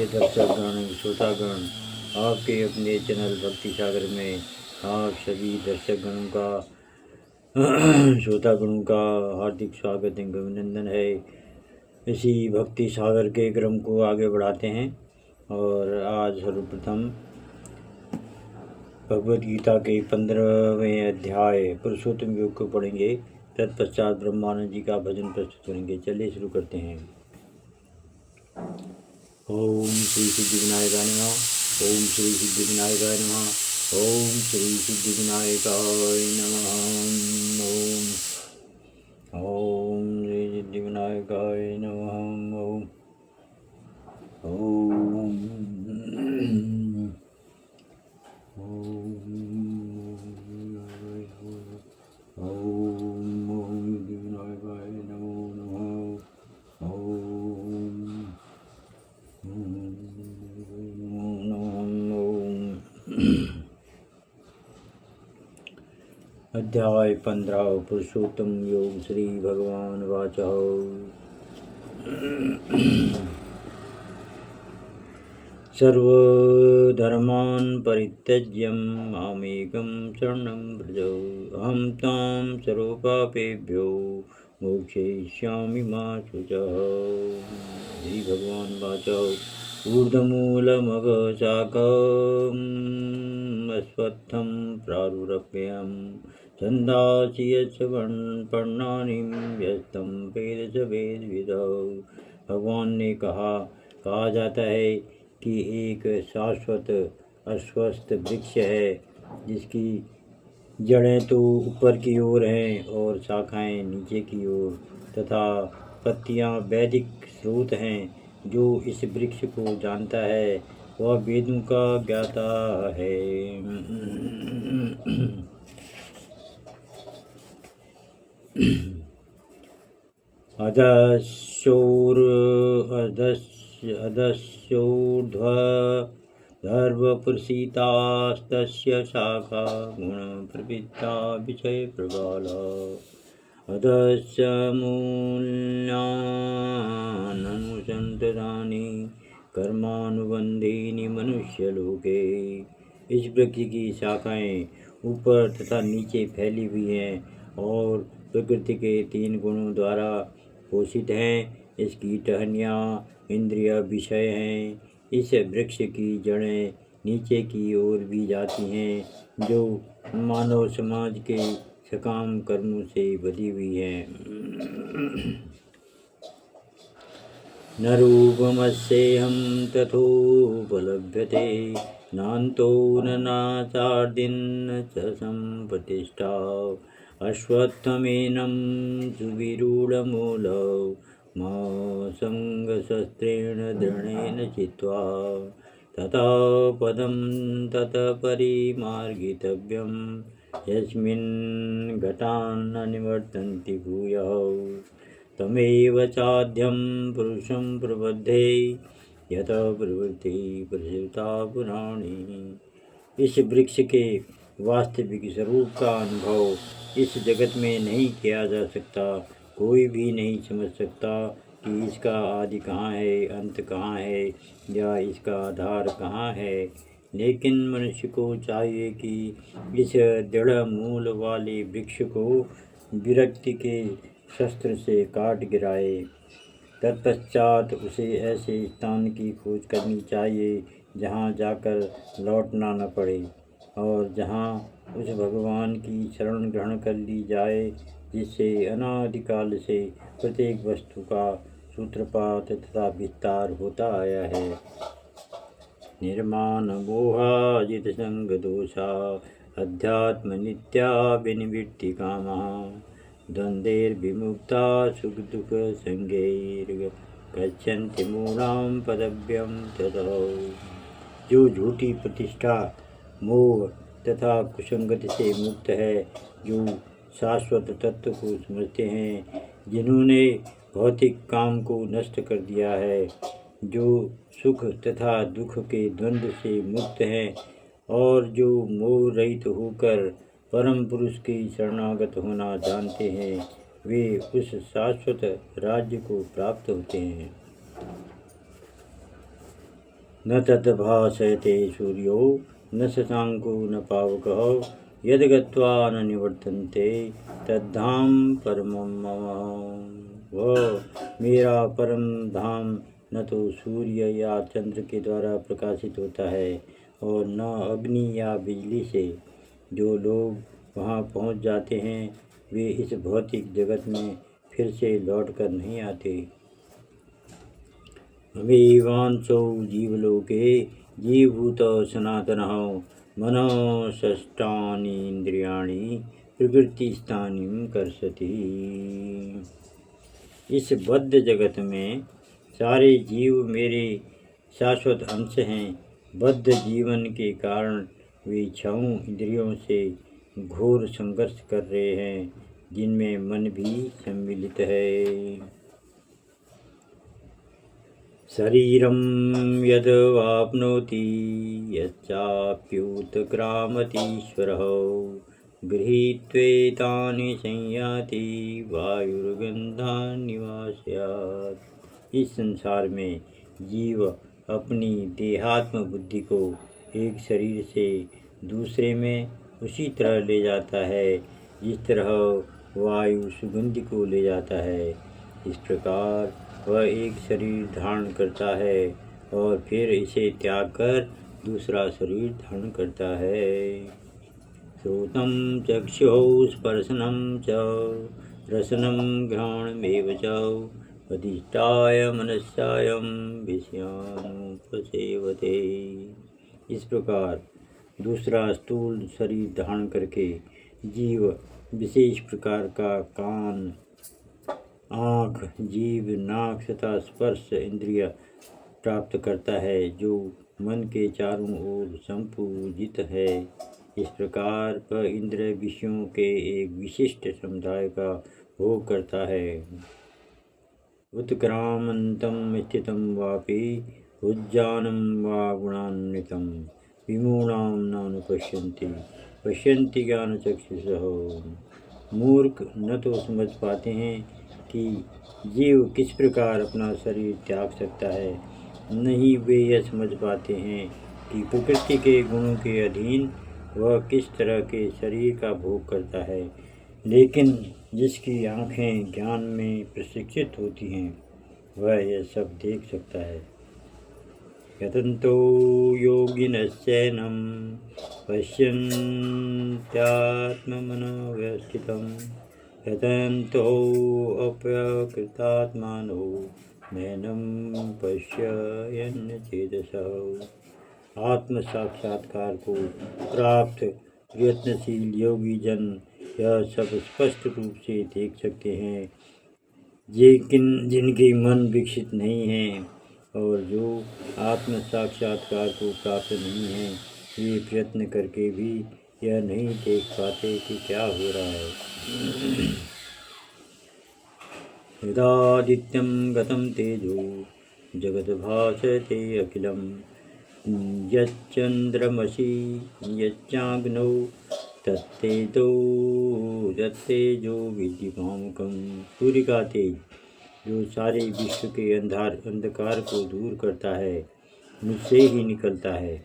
प्रिय दर्शकगण श्रोतागण, आपके अपने चैनल भक्ति सागर में आप सभी दर्शकगणों का श्रोतागणों का हार्दिक स्वागत एवं अभिनंदन है। इसी भक्ति सागर के क्रम को आगे बढ़ाते हैं और आज सर्वप्रथम भगवद गीता के 15वें अध्याय पुरुषोत्तम योग को पढ़ेंगे। तत्पश्चात ब्रह्मानंद जी का भजन प्रस्तुत करेंगे। चलिए शुरू करते हैं। ओम श्री सिद्धिविनायकाय नमः। ओम श्री सिद्धिविनायकाय नमः। ओम श्री सिद्धिविनायकाय नमः। ओम श्री सिद्धिविनायकाय नमः। ओम अध्याय 15 पुरुषोत्तम योग। श्री भगवान वाचः। सर्वधर्मान् परित्यज्य मामेकं शरणं व्रज। अहं त्वां सर्वपापेभ्यो मोक्षयिष्यामि मा शुचः। श्री भगवान वाचः। ऊर्ध्वमूलमघ शाखम् अश्वत्थं प्रारुरभ्यं छन्दांसि यस्य पर्णानि यस्तं वेद स वेदविदः। भगवान ने कहा जाता है कि एक शाश्वत अस्वस्थ वृक्ष है जिसकी जड़ें तो ऊपर की ओर हैं और शाखाएं नीचे की ओर तथा पत्तियां वैदिक स्रोत हैं। जो इस वृक्ष को जानता है वह वेदों का ज्ञाता है। अधस्योर्ध्वधर्वप्रसीतास्तस्य शाखा गुणप्रवृत्ता विषयप्रबाला। अधस्य मूल्याननुसन्ततानि कर्मानुबन्धीनि मनुष्यलोके। इस वृक्ष की शाखाएं ऊपर तथा नीचे फैली हुई हैं और प्रकृति के 3 गुणों द्वारा पोषित हैं। इसकी टहनियाँ इंद्रिय विषय हैं। इस वृक्ष की जड़ें नीचे की ओर भी जाती हैं जो मानव समाज के सकाम कर्मों से बधी हुई हैं। न रूपमस्येहं तथोपलभ्यते नान्तो न नाचार्दिन्न च सम्प्रतिष्ठा। अश्वत्थमेनं सुविरूढमूलौ मा सङ्गशस्त्रेण दृढेन चित्वा। ततः पदं ततः परिमार्गितव्यं यस्मिन् घटान् न निवर्तन्ति भूयः। तमेव चाद्यं पुरुषं प्रबद्धे यतः प्रवृत्ति प्रसृता पुराणी। इस वृक्ष के वास्तविक स्वरूप का अनुभव इस जगत में नहीं किया जा सकता। कोई भी नहीं समझ सकता कि इसका आदि कहाँ है, अंत कहाँ है या इसका आधार कहाँ है। लेकिन मनुष्य को चाहिए कि इस दृढ़ मूल वाले वृक्ष को विरक्ति के शस्त्र से काट गिराए। तत्पश्चात उसे ऐसे स्थान की खोज करनी चाहिए जहाँ जाकर लौटना न पड़े और जहाँ उस भगवान की शरण ग्रहण कर ली जाए जिससे अनादिकाल से प्रत्येक वस्तु का सूत्रपात तथा विस्तार होता आया है। निर्माण मोहाजित संग दोषा अध्यात्म नित्या विनिवृत्ति कामा। द्वन्द्वैर्विमुक्ता सुख दुख संगैर्गच्छन्ति मूलां पदव्यं ततः। जो झूठी प्रतिष्ठा मोह तथा कुसंगति से मुक्त है, जो शाश्वत तत्व को समझते हैं, जिन्होंने भौतिक काम को नष्ट कर दिया है, जो सुख तथा दुख के द्वंद्व से मुक्त हैं और जो मोह रहित होकर परम पुरुष की शरणागत होना जानते हैं, वे उस शाश्वत राज्य को प्राप्त होते हैं। न तद्भासयते सूर्यो न शशांको न पावकः यद् गत्वा न निवर्तन्ते तद्धाम परमं मम। वह मेरा परम धाम न तो सूर्य या चंद्र के द्वारा प्रकाशित होता है और न अग्नि या बिजली से। जो लोग वहाँ पहुँच जाते हैं वे इस भौतिक जगत में फिर से लौटकर नहीं आते। अमीवांसो जीवलोके जीवभूतौ सनातनः मनः षष्ठानीन्द्रियाणि प्रकृतिस्थानीं कर्षति। इस बद्ध जगत में सारे जीव मेरे शाश्वत अंश हैं। बद्ध जीवन के कारण वे छहों इंद्रियों से घोर संघर्ष कर रहे हैं, जिनमें मन भी सम्मिलित है। शरीरं यद्वाप्नोति यच्चाप्युत्क्रामतीश्वरः गृहीत्वेतानि संयाति वायुर्गन्धान्निवास्यात्। इस संसार में जीव अपनी देहात्म बुद्धि को एक शरीर से दूसरे में उसी तरह ले जाता है जिस तरह वायु सुगंधि को ले जाता है। इस प्रकार वह एक शरीर धारण करता है और फिर इसे त्याग कर दूसरा शरीर धारण करता है। श्रोतं चक्षुः स्पर्शनं च रसनं घ्राणमेव च अधिष्ठाय मनस्यायं विषयानुपसेवते। इस प्रकार दूसरा स्थूल शरीर धारण करके जीव विशेष प्रकार का कान, आँख, जीभ, नाक तथा स्पर्श इंद्रिय प्राप्त करता है, जो मन के चारों ओर संपूजित है। इस प्रकार वह इंद्रिय विषयों के एक विशिष्ट समुदाय का भोग करता है। उत्क्रामन्तं स्थितं वापि उज्जानं वा गुणान्वितं विमूढां नानुपश्यन्ति पश्यन्ति ज्ञानचक्षुषः। मूर्ख न तो समझ पाते हैं कि जीव किस प्रकार अपना शरीर त्याग सकता है, नहीं वे यह समझ पाते हैं कि प्रकृति के गुणों के अधीन वह किस तरह के शरीर का भोग करता है। लेकिन जिसकी आँखें ज्ञान में प्रशिक्षित होती हैं वह यह सब देख सकता है। यतन्तो योगिनश्चैनं पश्यन्त्यात्ममनोव्यवस्थितं यतन्तोऽप्यकृतात्मानो नैनं पश्यन्चेतसः। आत्म साक्षात्कार को प्राप्त प्रयत्नशील योगी जन यह सब स्पष्ट रूप से देख सकते हैं। जिनके मन विकसित नहीं हैं और जो आत्म साक्षात्कार को प्राप्त नहीं हैं, वे प्रयत्न करके भी यह नहीं देख पाते कि क्या हो रहा है। यदादित्यं गतं तेजो जगद्भासते अखिलं यच्चन्द्रमसि यच्चाग्नौ तत्तेजो विद्युमामुकं। सूर्य का तेज जो सारे विश्व के अंधकार को दूर करता है मुझसे ही निकलता है।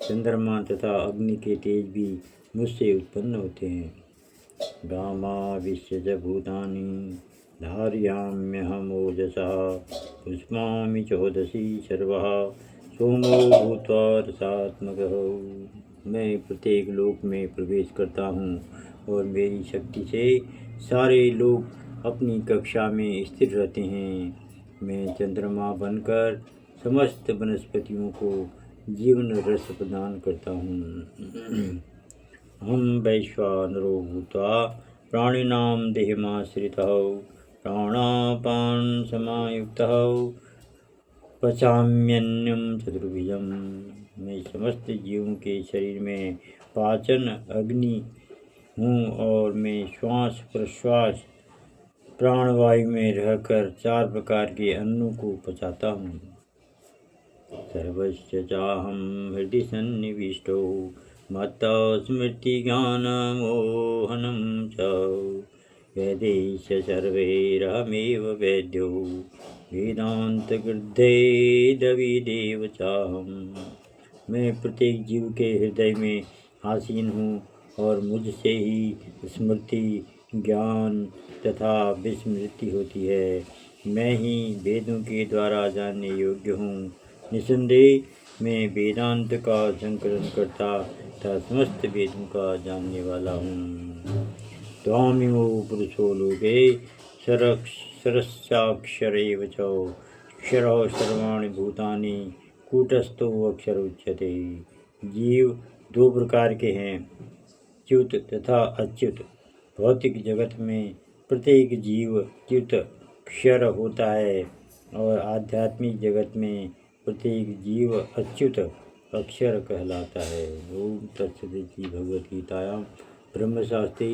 चंद्रमा तथा अग्नि के तेज भी मुझसे उत्पन्न होते हैं। गामाविश्य च भूतानि धारयाम्यहमोजसा पुष्पामि चोदसी सर्वः सोमो भूत्वा रसात्मकः। मैं प्रत्येक लोक में प्रवेश करता हूँ और मेरी शक्ति से सारे लोग अपनी कक्षा में स्थिर रहते हैं। मैं चंद्रमा बनकर समस्त वनस्पतियों को जीवन रस प्रदान करता हूँ। हम वैश्वानरो भूत्वा प्राणिनां देहमाश्रितः प्राणापान समायुक्तः पचाम्यन्नं चतुर्भुजं। मैं समस्त जीवों के शरीर में पाचन अग्नि हूँ और मैं श्वास प्रश्वास प्राणवायु में रहकर 4 प्रकार के अन्नों को पचाता हूँ। सर्वस्य चाहं हृदि सन्निविष्टो मत्तः स्मृतिज्ञानमोहनं च वेदैश्च सर्वैरहमेव वेद्यो वेदान्तकृद्धे दविदेव चाहम्। मैं प्रत्येक जीव के हृदय में आसीन हूँ और मुझसे ही स्मृति, ज्ञान तथा विस्मृति होती है। मैं ही वेदों के द्वारा जानने योग्य हूँ। निसंदेह मैं वेदांत का संकलन करता तथा समस्त वेदों का जानने वाला हूँ। त्वामिमो पुरुषो लोके सरस्याक्षरेव च क्षरः सर्वाणि भूतानि कूटस्थो अक्षर उच्यते। जीव दो प्रकार के हैं, च्युत तथा अच्युत। भौतिक जगत में प्रत्येक जीव च्युत क्षर होता है और आध्यात्मिक जगत में प्रत्येक जीव अच्युत अक्षर कहलाता है। ओम तत्सदिति भगवद्गीतायां ब्रह्मशास्त्रे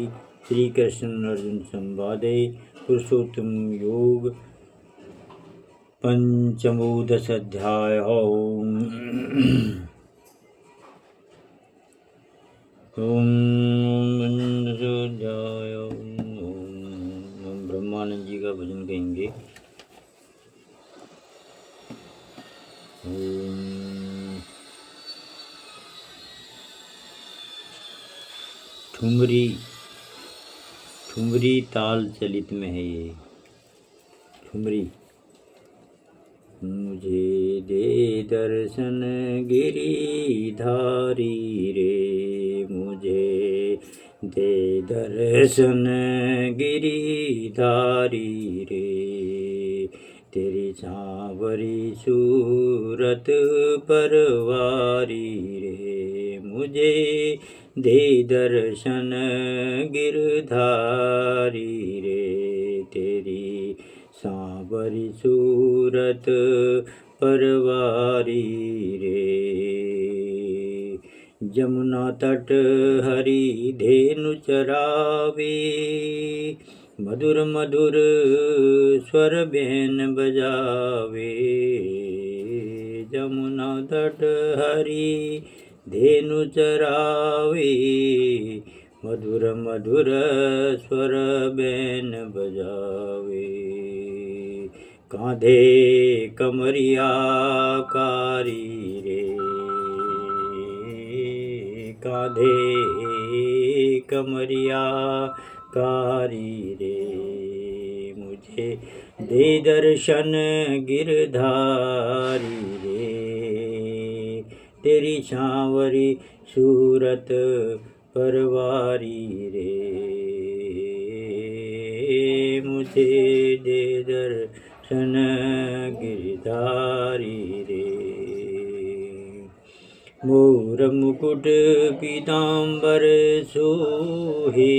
श्री कृष्ण अर्जुन संवादे पुरुषोत्तम योग पंचमोदशाध्याय। ओम ब्रह्मानंद जी का भजन कहेंगे। ठुमरी ताल चलित में है ये ठुमरी। मुझे दे दर्शन गिरिधारी रे, मुझे दे दर्शन गिरिधारी रे, तेरी सांवरी सूरत परवारी रे, मुझे दे दर्शन गिरधारी रे, तेरी सांवरी सूरत परवारी रे। जमुना तट हरि धेनु चरावे, मधुर मधुर स्वर बेन बजावे। जमुना तट हरि धेनु चरावे, मधुर मधुर स्वर बेन बजावे। कांधे कमरिया कारी रे, कांधे कमरिया कारी रे, मुझे दे दर्शन गिरधारी रे, तेरी सांवरी सूरत परवारी रे, मुझे दे दर्शन गिरधारी रे। मोर मुकुट पीतांबर सोहे,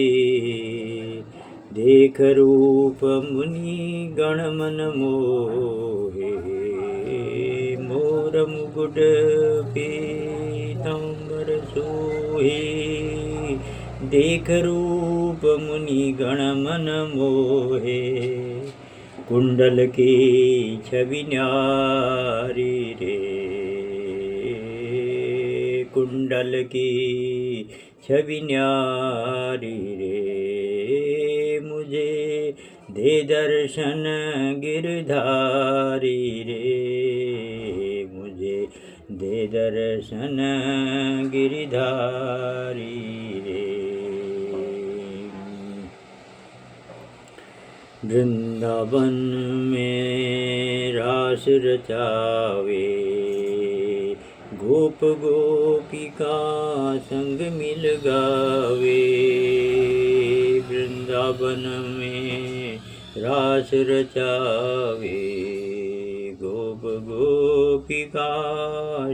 देख रूप मुनि गण मन मोहे। मोर मुकुट पीतांबर सोहे, देख रूप मुनि गण मन मोहे। कुंडल की छवि न्यारी रे, कुंडल की छवि न्यारी रे, मुझे दे दर्शन गिरधारी रे, मुझे दे दर्शन गिरधारी रे। वृंदावन में रास रचावे, गोप गोपिका संग मिल गावे। वृंदावन में रास रचावे, गोप गोपिका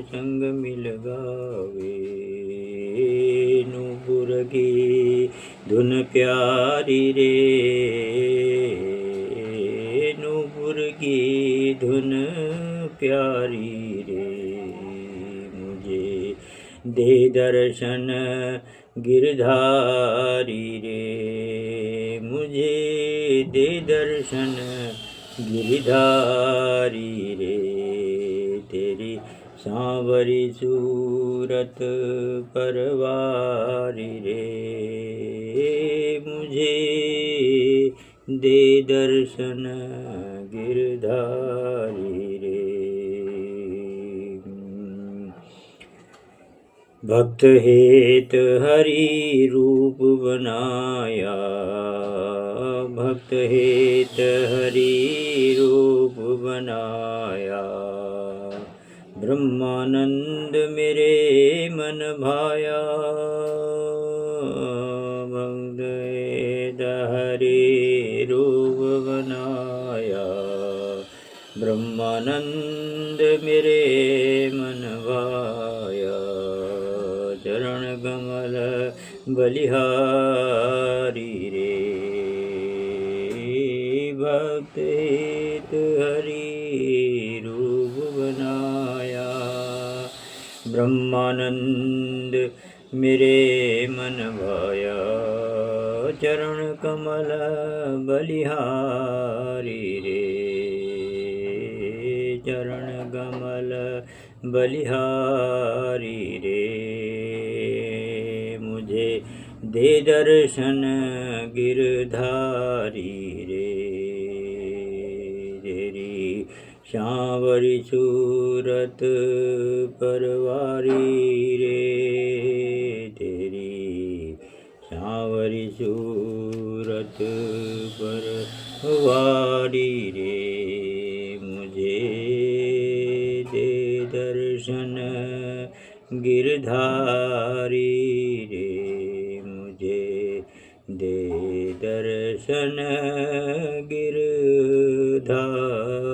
संग मिल गावे। नूपुर की धुन प्यारी रे, नूपुर की धुन प्यारी रे, मुझे दे दर्शन गिरधारी रे, मुझे दे दर्शन गिरधारी रे, तेरी सांवरी सूरत परवारी रे, मुझे दे दर्शन गिरधारी रे। भक्त हेत हरि रूप बनाया, भक्त हेत हरि रूप बनाया। ब्रह्मानंद मेरे मन भाया, भक्त हेत हरि रूप बनाया। ब्रह्मानंद मेरे मन भाया, चरण कमल बलिहारी रे। भक्त हेत हरि रूप बनाया, ब्रह्मानंद मेरे मन भाया। चरण कमल बलिहारी रे, चरण कमल बलिहारी रे। मुझे दे दर्शन गिरधारी रे, तेरी सांवरी सूरत परवारी रे, तेरी सांवरी सूरत परवारी रे। मुझे दे दर्शन गिरधारी रे, मुझे दे दर्शन गिरधारी।